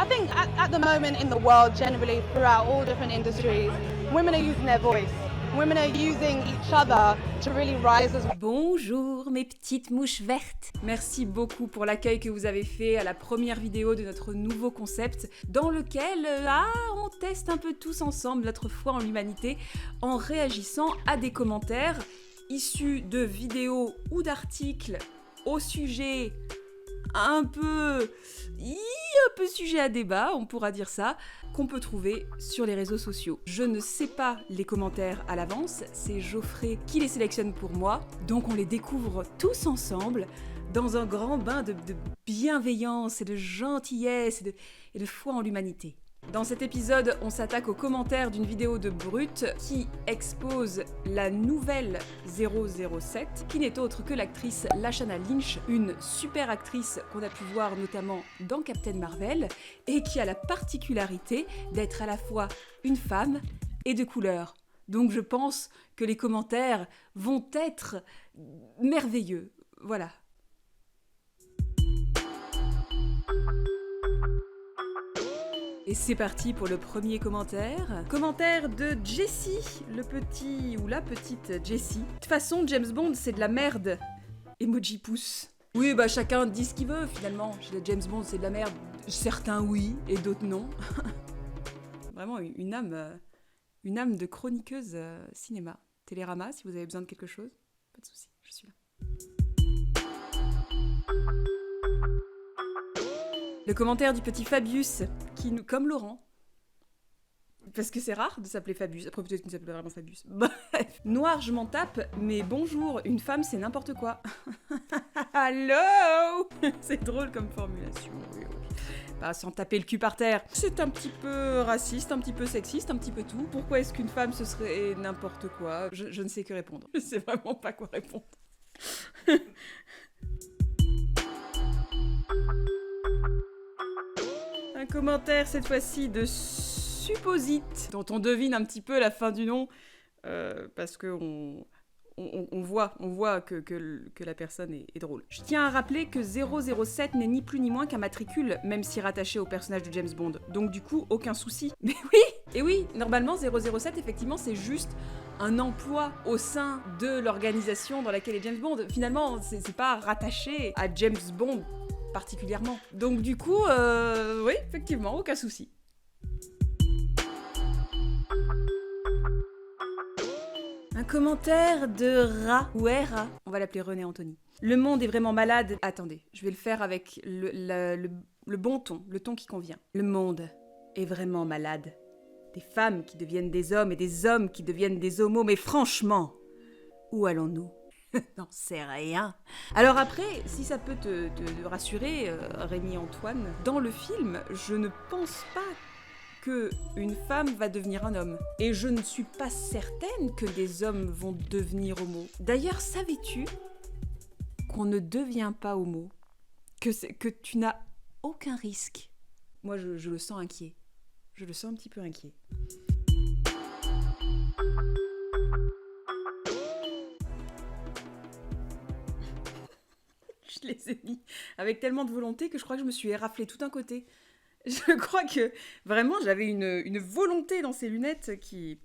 I think at the moment in the world, generally throughout all different industries, women are using their voice. Women are using each other to really rise as well. Bonjour mes petites mouches vertes. Merci beaucoup pour l'accueil que vous avez fait à la première vidéo de notre nouveau concept dans lequel on teste un peu tous ensemble notre foi en l'humanité en réagissant à des commentaires issus de vidéos ou d'articles au sujet un peu sujet à débat, on pourra dire ça, qu'on peut trouver sur les réseaux sociaux. Je ne sais pas les commentaires à l'avance, c'est Geoffrey qui les sélectionne pour moi, donc on les découvre tous ensemble dans un grand bain de bienveillance et de gentillesse et de foi en l'humanité. Dans cet épisode, on s'attaque aux commentaires d'une vidéo de Brut qui expose la nouvelle 007, qui n'est autre que l'actrice Lashana Lynch, une super actrice qu'on a pu voir notamment dans Captain Marvel, et qui a la particularité d'être à la fois une femme et de couleur. Donc je pense que les commentaires vont être merveilleux. Voilà. Et c'est parti pour le premier commentaire. Commentaire de Jessie, le petit ou la petite Jessie. De toute façon, James Bond, c'est de la merde. Emoji pouce. Oui, bah chacun dit ce qu'il veut finalement. James Bond, c'est de la merde. Certains oui, et d'autres non. Vraiment une âme de chroniqueuse cinéma. Télérama, si vous avez besoin de quelque chose, pas de souci, je suis là. Le commentaire du petit Fabius, qui nous, comme Laurent, parce que c'est rare de s'appeler Fabius, après peut-être qu'il ne s'appelle pas vraiment Fabius. Bref. Noir, je m'en tape, mais bonjour, une femme c'est n'importe quoi. Allô. C'est drôle comme formulation, oui. Bah, sans taper le cul par terre. C'est un petit peu raciste, un petit peu sexiste, un petit peu tout. Pourquoi est-ce qu'une femme ce serait n'importe quoi ? Je ne sais que répondre. Je sais vraiment pas quoi répondre. Un commentaire cette fois-ci de Supposite, dont on devine un petit peu la fin du nom, parce que on voit que la personne est drôle. Je tiens à rappeler que 007 n'est ni plus ni moins qu'un matricule, même si rattaché au personnage de James Bond. Donc du coup, aucun souci. Mais oui, et oui, normalement 007, effectivement, c'est juste un emploi au sein de l'organisation dans laquelle est James Bond. Finalement, c'est pas rattaché à James Bond particulièrement. Donc du coup, oui, effectivement, aucun souci. Un commentaire de Ra, ou Ra, on va l'appeler René Anthony. Le monde est vraiment malade. Attendez, je vais le faire avec le bon ton, le ton qui convient. Le monde est vraiment malade. Des femmes qui deviennent des hommes et des hommes qui deviennent des homos, mais franchement, où allons-nous ? N'en sais rien. Alors après, si ça peut te rassurer, Rémi Antoine, dans le film, je ne pense pas qu'une femme va devenir un homme. Et je ne suis pas certaine que des hommes vont devenir homo. D'ailleurs, savais-tu qu'on ne devient pas homo ? Que tu n'as aucun risque ? Moi, je le sens inquiet. Je le sens un petit peu inquiet. Je les ai mis avec tellement de volonté que je crois que je me suis éraflé tout un côté. Je crois que vraiment j'avais une volonté dans ces lunettes qui...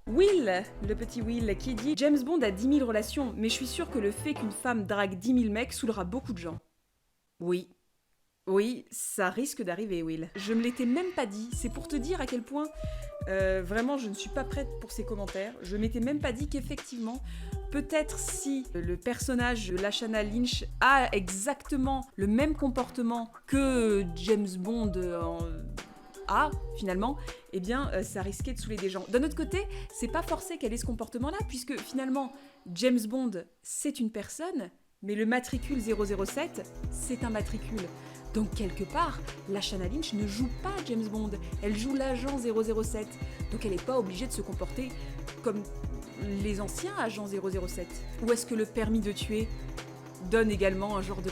Will, le petit Will, qui dit « James Bond a 10 000 relations, mais je suis sûre que le fait qu'une femme drague 10 000 mecs saoulera beaucoup de gens. » Oui, ça risque d'arriver, Will. Je me l'étais même pas dit, c'est pour te dire à quel point vraiment je ne suis pas prête pour ces commentaires. Je m'étais même pas dit qu'effectivement, peut-être si le personnage de Lashana Lynch a exactement le même comportement que James Bond a, finalement, eh bien, ça risquait de saouler des gens. D'un autre côté, c'est pas forcé qu'elle ait ce comportement-là, puisque finalement, James Bond, c'est une personne, mais le matricule 007, c'est un matricule. Donc quelque part, Lashana Lynch ne joue pas James Bond, elle joue l'agent 007. Donc elle n'est pas obligée de se comporter comme les anciens agents 007. Ou est-ce que le permis de tuer donne également un genre de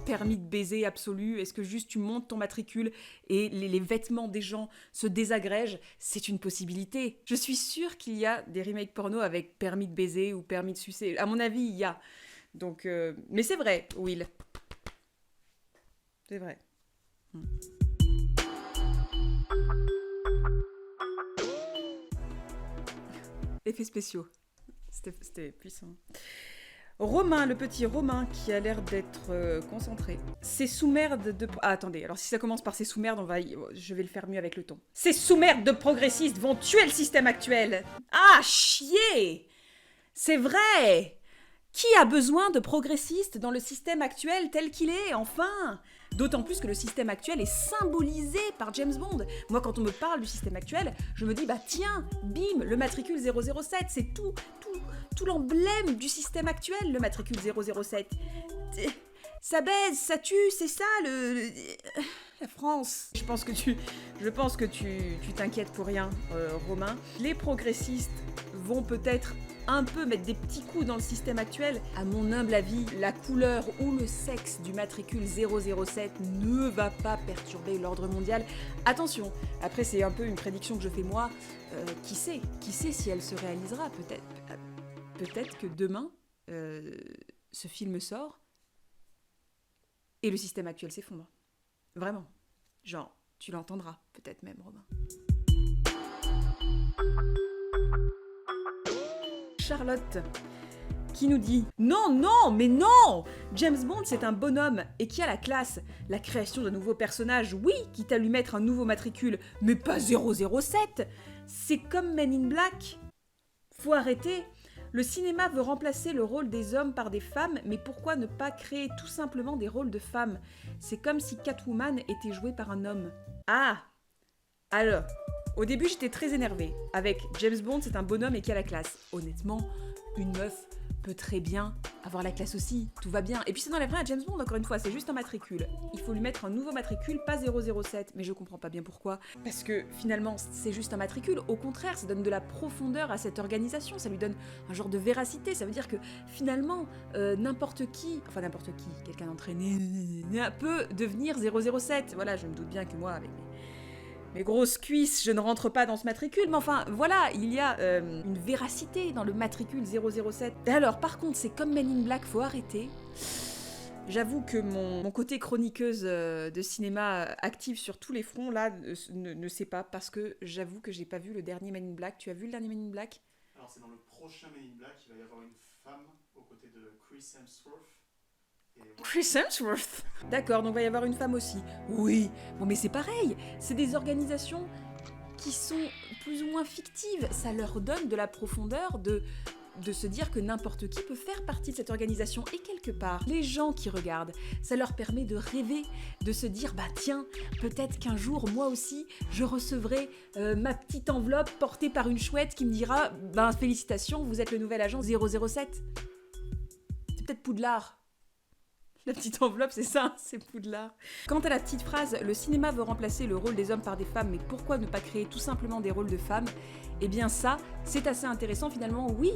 permis de baiser absolu ? Est-ce que juste tu montes ton matricule et les vêtements des gens se désagrègent ? C'est une possibilité. Je suis sûre qu'il y a des remakes porno avec permis de baiser ou permis de sucer. À mon avis, il y a. Donc, mais c'est vrai, Will. C'est vrai. Effets spéciaux. C'était puissant. Romain, le petit Romain qui a l'air d'être concentré. Ces sous-merdes de... Ah, attendez, alors si ça commence par ces sous-merdes, je vais le faire mieux avec le ton. Ces sous-merdes de progressistes vont tuer le système actuel. Ah, chier! C'est vrai! Qui a besoin de progressistes dans le système actuel tel qu'il est, enfin? D'autant plus que le système actuel est symbolisé par James Bond. Moi, quand on me parle du système actuel, je me dis, bah tiens, bim, le matricule 007, c'est tout l'emblème du système actuel, le matricule 007. Ça baise, ça tue, c'est ça, la France. Je pense que tu t'inquiètes pour rien, Romain. Les progressistes vont peut-être un peu mettre des petits coups dans le système actuel. À mon humble avis, la couleur ou le sexe du matricule 007 ne va pas perturber l'ordre mondial. Attention, après c'est un peu une prédiction que je fais moi. Qui sait si elle se réalisera, peut-être. Peut-être que demain, ce film sort et le système actuel s'effondre. Vraiment. Genre, tu l'entendras, peut-être même, Romain. Charlotte, qui nous dit « Non, mais non! James Bond, c'est un bonhomme, et qui a la classe. La création d'un nouveau personnage, oui, quitte à lui mettre un nouveau matricule, mais pas 007! C'est comme Men in Black. Faut arrêter. Le cinéma veut remplacer le rôle des hommes par des femmes, mais pourquoi ne pas créer tout simplement des rôles de femmes? C'est comme si Catwoman était jouée par un homme. Ah! Alors, au début j'étais très énervée. Avec James Bond, c'est un bonhomme et qui a la classe. Honnêtement, une meuf peut très bien avoir la classe aussi, tout va bien. Et puis ça n'enlève rien à James Bond, encore une fois, c'est juste un matricule. Il faut lui mettre un nouveau matricule, pas 007, mais je comprends pas bien pourquoi. Parce que finalement, c'est juste un matricule, au contraire, ça donne de la profondeur à cette organisation, ça lui donne un genre de véracité, ça veut dire que finalement, n'importe qui, quelqu'un d'entraîné, peut devenir 007. Voilà, je me doute bien que moi, avec mes grosses cuisses, je ne rentre pas dans ce matricule, mais enfin, voilà, il y a une véracité dans le matricule 007. Et alors, par contre, c'est comme Men in Black, faut arrêter. J'avoue que mon côté chroniqueuse de cinéma active sur tous les fronts, là, ne sait pas, parce que j'avoue que j'ai pas vu le dernier Men in Black. Tu as vu le dernier Men in Black? Alors, c'est dans le prochain Men in Black, il va y avoir une femme aux côtés de Chris Hemsworth. Chris Hemsworth. D'accord, donc il va y avoir une femme aussi. Oui, bon mais c'est pareil, c'est des organisations qui sont plus ou moins fictives. Ça leur donne de la profondeur de se dire que n'importe qui peut faire partie de cette organisation. Et quelque part, les gens qui regardent, ça leur permet de rêver, de se dire, bah tiens, peut-être qu'un jour, moi aussi, je recevrai ma petite enveloppe portée par une chouette qui me dira, bah félicitations, vous êtes le nouvel agent 007. C'est peut-être Poudlard. La petite enveloppe, c'est ça, c'est Poudlard. Quant à la petite phrase « Le cinéma veut remplacer le rôle des hommes par des femmes, mais pourquoi ne pas créer tout simplement des rôles de femmes ?» Eh bien ça, c'est assez intéressant finalement. Oui,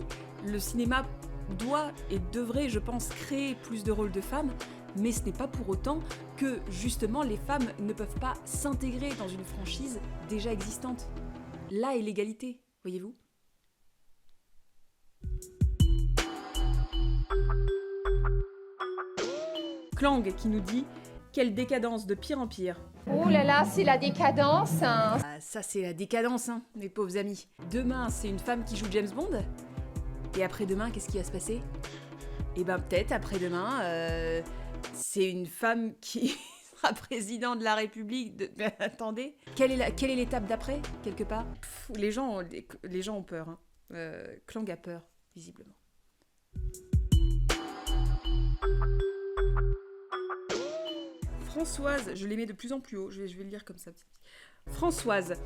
le cinéma doit et devrait, je pense, créer plus de rôles de femmes, mais ce n'est pas pour autant que, justement, les femmes ne peuvent pas s'intégrer dans une franchise déjà existante. Là est l'égalité, voyez-vous ? Clang qui nous dit « Quelle décadence de pire en pire !» Oh là là, c'est la décadence, hein. Ah, ça c'est la décadence, hein, mes pauvres amis. Demain, c'est une femme qui joue James Bond. Et après-demain, qu'est-ce qui va se passer ? Eh ben peut-être après-demain, c'est une femme qui sera président de la République. Mais attendez, quelle est l'étape d'après, quelque part ? Les gens ont peur. Hein. Clang a peur, visiblement. Françoise, je les mets de plus en plus haut, je vais le lire comme ça. Françoise,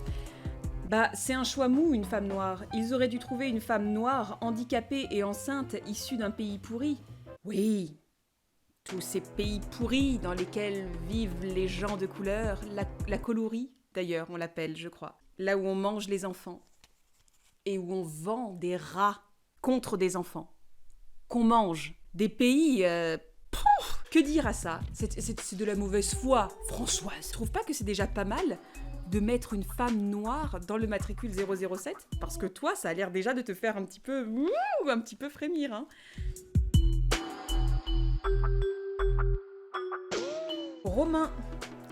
bah c'est un choix mou, une femme noire. Ils auraient dû trouver une femme noire, handicapée et enceinte, issue d'un pays pourri. Oui, tous ces pays pourris dans lesquels vivent les gens de couleur, la colorie d'ailleurs on l'appelle je crois, là où on mange les enfants et où on vend des rats contre des enfants, qu'on mange. Des pays... Que dire à ça ? C'est de la mauvaise foi, Françoise. Tu trouves pas que c'est déjà pas mal de mettre une femme noire dans le matricule 007 ? Parce que toi, ça a l'air déjà de te faire un petit peu frémir, hein. Romain,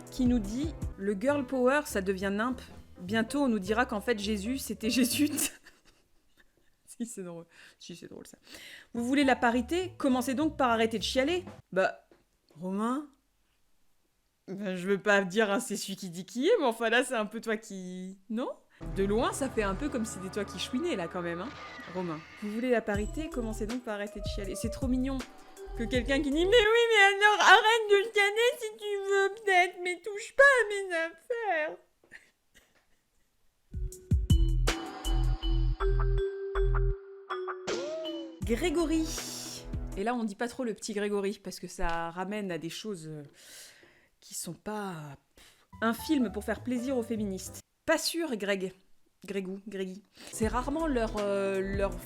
qui nous dit « Le girl power, ça devient nimp. Bientôt, on nous dira qu'en fait, Jésus, c'était Jésus. » Si, c'est drôle. Si, c'est drôle, ça. Vous voulez la parité? Commencez donc par arrêter de chialer. Bah, Romain? Ben, je veux pas dire hein, c'est celui qui dit qui est, mais enfin là, c'est un peu toi qui... Non? De loin, ça fait un peu comme si c'était toi qui chouinais, là, quand même, hein, Romain. Vous voulez la parité? Commencez donc par arrêter de chialer. C'est trop mignon que quelqu'un qui dit « Mais oui, mais alors, arrête de chialer si tu veux, peut-être, mais touche pas à mes affaires !» Grégory. Et là, on dit pas trop le petit Grégory, parce que ça ramène à des choses qui sont pas... Un film pour faire plaisir aux féministes. Pas sûr, Greggy. C'est rarement leur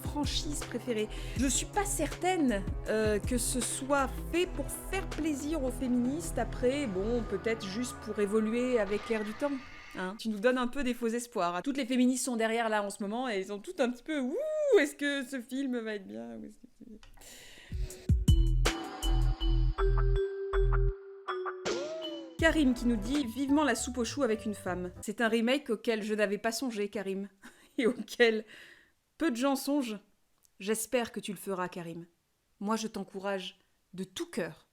franchise préférée. Je suis pas certaine que ce soit fait pour faire plaisir aux féministes. Après, bon, peut-être juste pour évoluer avec l'air du temps. Hein. Tu nous donnes un peu des faux espoirs. Hein. Toutes les féministes sont derrière là en ce moment et elles ont toutes un petit peu... Ouh, est-ce que ce film va être bien? Karim qui nous dit « Vivement la soupe aux choux avec une femme ». C'est un remake auquel je n'avais pas songé, Karim. Et auquel peu de gens songent. J'espère que tu le feras, Karim. Moi, je t'encourage de tout cœur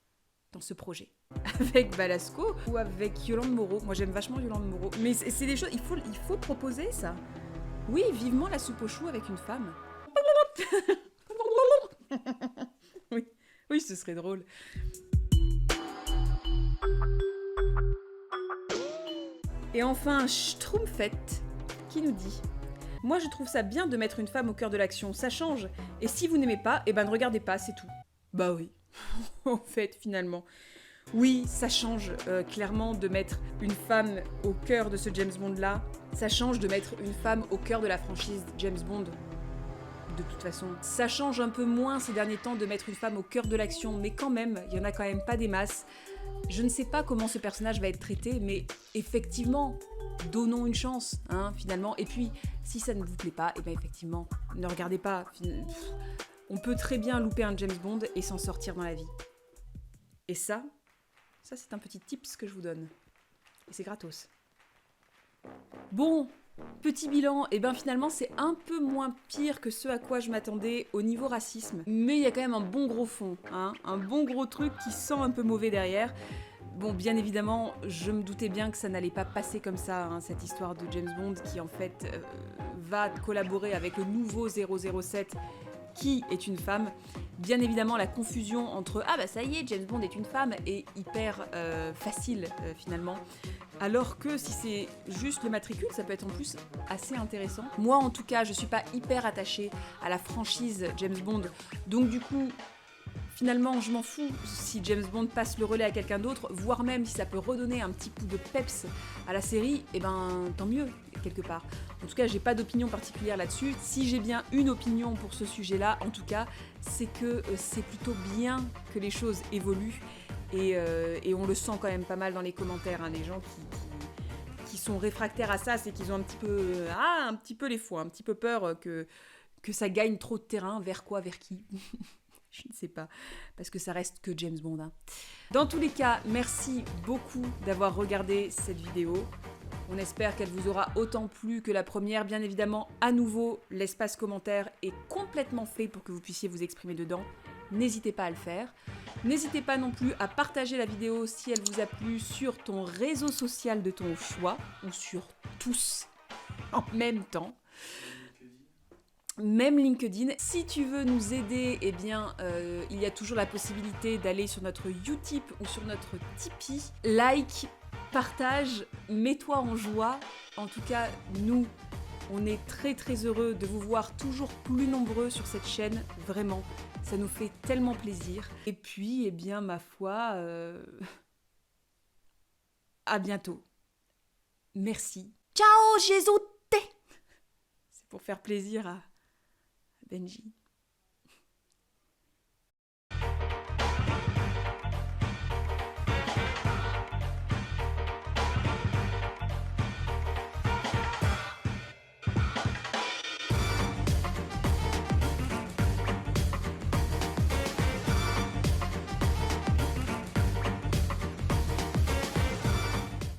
dans ce projet. Avec Balasco ou avec Yolande Moreau. Moi, j'aime vachement Yolande Moreau. Mais c'est des choses... Il faut proposer, ça. Oui, vivement la soupe aux choux avec une femme. Oui, ce serait drôle. Et enfin, Schtroumpfet qui nous dit « Moi, je trouve ça bien de mettre une femme au cœur de l'action, ça change. Et si vous n'aimez pas, eh ben ne regardez pas, c'est tout. » Bah oui, en fait, finalement. Oui, ça change clairement de mettre une femme au cœur de ce James Bond-là. Ça change de mettre une femme au cœur de la franchise James Bond. De toute façon. Ça change un peu moins ces derniers temps de mettre une femme au cœur de l'action, mais quand même, il y en a quand même pas des masses. Je ne sais pas comment ce personnage va être traité, mais effectivement, donnons une chance, hein, finalement. Et puis, si ça ne vous plaît pas, et bien effectivement, ne regardez pas. On peut très bien louper un James Bond et s'en sortir dans la vie. Et ça c'est un petit tips que je vous donne. Et c'est gratos. Bon, petit bilan, et bien finalement c'est un peu moins pire que ce à quoi je m'attendais au niveau racisme. Mais il y a quand même un bon gros fond, hein, un bon gros truc qui sent un peu mauvais derrière. Bon, bien évidemment, je me doutais bien que ça n'allait pas passer comme ça, hein, cette histoire de James Bond qui en fait va collaborer avec le nouveau 007 qui est une femme. Bien évidemment, la confusion entre « Ah bah ça y est, James Bond est une femme » est hyper facile finalement. Alors que si c'est juste le matricule, ça peut être en plus assez intéressant. Moi en tout cas, je suis pas hyper attachée à la franchise James Bond, donc du coup, finalement, je m'en fous si James Bond passe le relais à quelqu'un d'autre, voire même si ça peut redonner un petit coup de peps à la série, et ben tant mieux, quelque part. En tout cas, j'ai pas d'opinion particulière là-dessus. Si j'ai bien une opinion pour ce sujet-là, en tout cas, c'est que c'est plutôt bien que les choses évoluent. Et on le sent quand même pas mal dans les commentaires, hein, des gens qui sont réfractaires à ça, c'est qu'ils ont un petit peu les fois, un petit peu peur que ça gagne trop de terrain. Vers quoi, vers qui? Je ne sais pas, parce que ça reste que James Bond. Hein. Dans tous les cas, merci beaucoup d'avoir regardé cette vidéo. On espère qu'elle vous aura autant plu que la première. Bien évidemment, à nouveau, l'espace commentaire est complètement fait pour que vous puissiez vous exprimer dedans. N'hésitez pas à le faire. N'hésitez pas non plus à partager la vidéo si elle vous a plu sur ton réseau social de ton choix, ou sur tous en même temps. Même LinkedIn. Si tu veux nous aider, eh bien, il y a toujours la possibilité d'aller sur notre Utip ou sur notre Tipeee. Like, partage, mets-toi en joie. En tout cas, nous, on est très très heureux de vous voir toujours plus nombreux sur cette chaîne. Vraiment, ça nous fait tellement plaisir. Et puis, eh bien, ma foi, à bientôt. Merci. Ciao, Jésus! C'est pour faire plaisir à Benji.